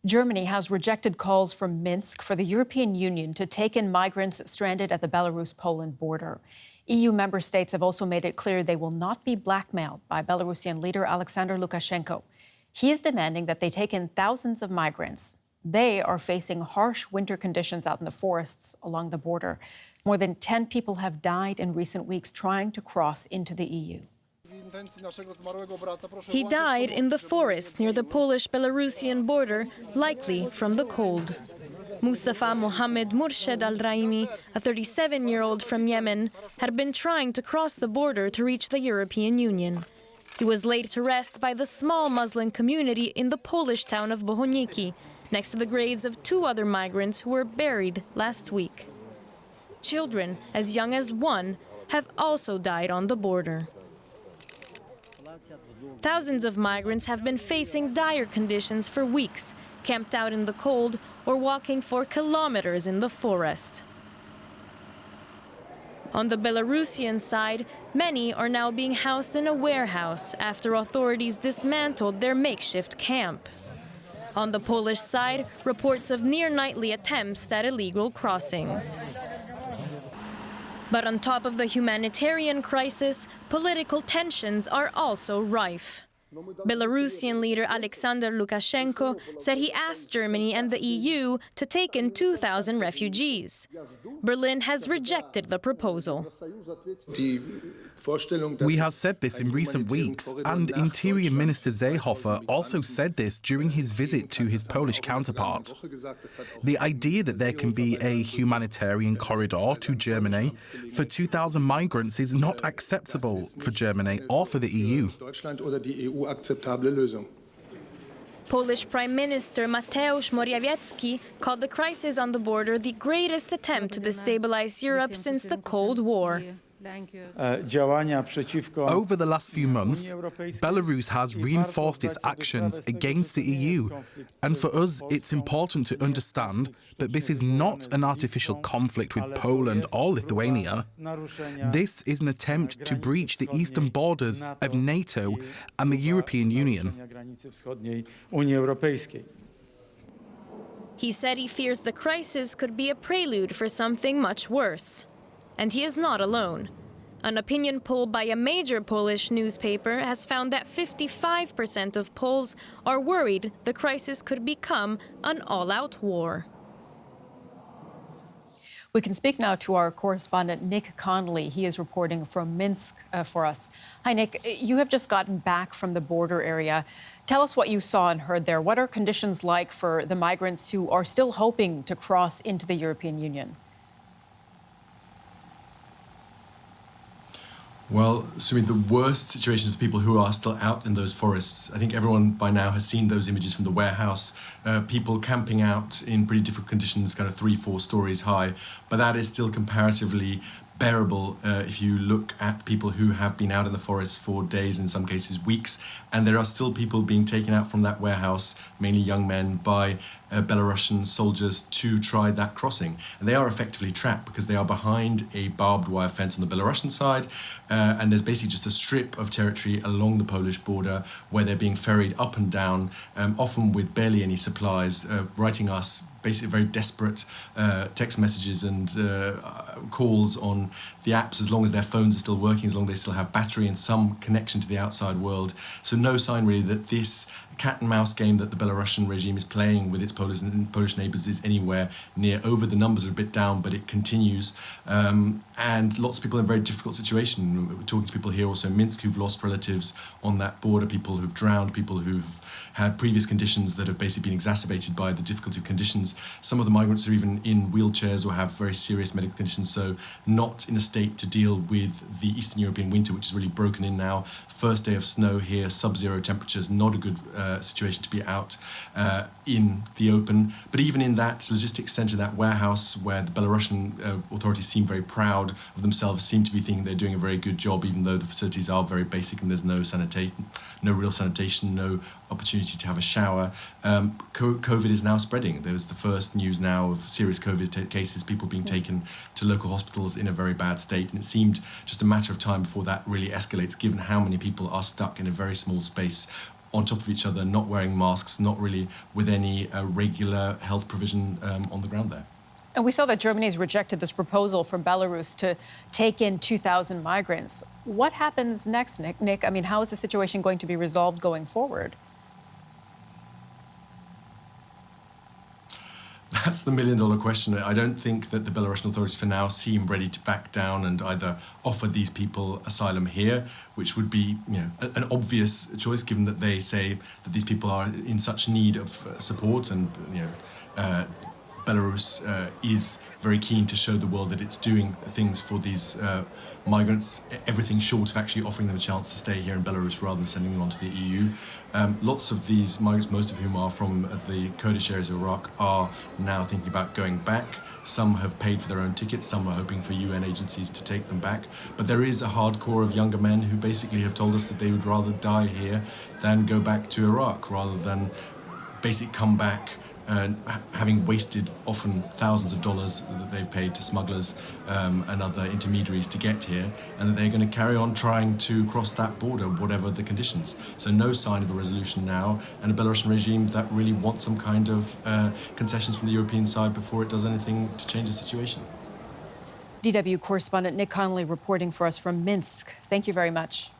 Germany has rejected calls from Minsk for the European Union to take in migrants stranded at the Belarus-Poland border. EU member states have also made it clear they will not be blackmailed by Belarusian leader Alexander Lukashenko. He is demanding that they take in thousands of migrants. They are facing harsh winter conditions out in the forests along the border. More than 10 people have died in recent weeks trying to cross into the EU. He died in the forest near the Polish-Belarusian border, likely from the cold. Mustafa Mohammed Murshed al-Raimi, a 37-year-old from Yemen, had been trying to cross the border to reach the European Union. He was laid to rest by the small Muslim community in the Polish town of Bohoniki, next to the graves of two other migrants who were buried last week. Children, as young as 1, have also died on the border. Thousands of migrants have been facing dire conditions for weeks, camped out in the cold or walking for kilometers in the forest. On the Belarusian side, many are now being housed in a warehouse after authorities dismantled their makeshift camp. On the Polish side, reports of near-nightly attempts at illegal crossings. But on top of the humanitarian crisis, political tensions are also rife. Belarusian leader Alexander Lukashenko said he asked Germany and the EU to take in 2,000 refugees. Berlin has rejected the proposal. We have said this in recent weeks, and Interior Minister Seehofer also said this during his visit to his Polish counterpart. The idea that there can be a humanitarian corridor to Germany for 2,000 migrants is not acceptable for Germany or for the EU. Polish Prime Minister Mateusz Morawiecki called the crisis on the border the greatest attempt to destabilize Europe since the Cold War. Over the last few months, Belarus has reinforced its actions against the EU. And for us, it's important to understand that this is not an artificial conflict with Poland or Lithuania. This is an attempt to breach the eastern borders of NATO and the European Union. He said he fears the crisis could be a prelude for something much worse. And he is not alone. An opinion poll by a major Polish newspaper has found that 55% of Poles are worried the crisis could become an all-out war. We can speak now to our correspondent, Nick Connolly. He is reporting from Minsk for us. Hi, Nick. You have just gotten back from the border area. Tell us what you saw and heard there. What are conditions like for the migrants who are still hoping to cross into the European Union? Well, Sumi, the worst situation is for people who are still out in those forests. I think everyone by now has seen those images from the warehouse, people camping out in pretty difficult conditions, kind of 3-4 stories high. But that is still comparatively bearable if you look at people who have been out in the forests for days, in some cases weeks, and there are still people being taken out from that warehouse, mainly young men, by Belarusian soldiers to try that crossing. And they are effectively trapped because they are behind a barbed wire fence on the Belarusian side, and there's basically just a strip of territory along the Polish border where they're being ferried up and down, often with barely any supplies, writing us basically very desperate text messages and calls on the apps as long as their phones are still working, as long as they still have battery and some connection to the outside world. So no sign really that this cat and mouse game that the Belarusian regime is playing with its Polish neighbours is anywhere near over. The numbers are a bit down, but it continues. And lots of people in a very difficult situation. We're talking to people here also in Minsk who've lost relatives on that border, people who've drowned, people who've had previous conditions that have basically been exacerbated by the difficulty of conditions. Some of the migrants are even in wheelchairs or have very serious medical conditions, so not in a state to deal with the Eastern European winter, which is really broken in now. First day of snow here, sub-zero temperatures, not a good situation to be out in the open. But even in that logistics centre, that warehouse where the Belarusian authorities seem very proud of themselves, seem to be thinking they're doing a very good job, even though the facilities are very basic and there's no real sanitation, no opportunity to have a shower. COVID is now spreading. There's the first news now of serious COVID cases, people being taken to local hospitals in a very bad state. And it seemed just a matter of time before that really escalates, given how many people are stuck in a very small space on top of each other, not wearing masks, not really with any regular health provision on the ground there. And we saw that Germany's rejected this proposal from Belarus to take in 2,000 migrants. What happens next, Nick? I mean, how is the situation going to be resolved going forward? That's the million-dollar question. I don't think that the Belarusian authorities for now seem ready to back down and either offer these people asylum here, which would be, an obvious choice given that they say that these people are in such need of support, and Belarus is very keen to show the world that it's doing things for these migrants, everything short of actually offering them a chance to stay here in Belarus rather than sending them on to the EU. Lots of these migrants, most of whom are from the Kurdish areas of Iraq, are now thinking about going back. Some have paid for their own tickets, some are hoping for UN agencies to take them back. But there is a hardcore of younger men who basically have told us that they would rather die here than go back to Iraq, rather than basically come back having wasted often thousands of dollars that they've paid to smugglers and other intermediaries to get here, and that they're going to carry on trying to cross that border, whatever the conditions. So no sign of a resolution now, and a Belarusian regime that really wants some kind of concessions from the European side before it does anything to change the situation. DW correspondent Nick Connolly reporting for us from Minsk. Thank you very much.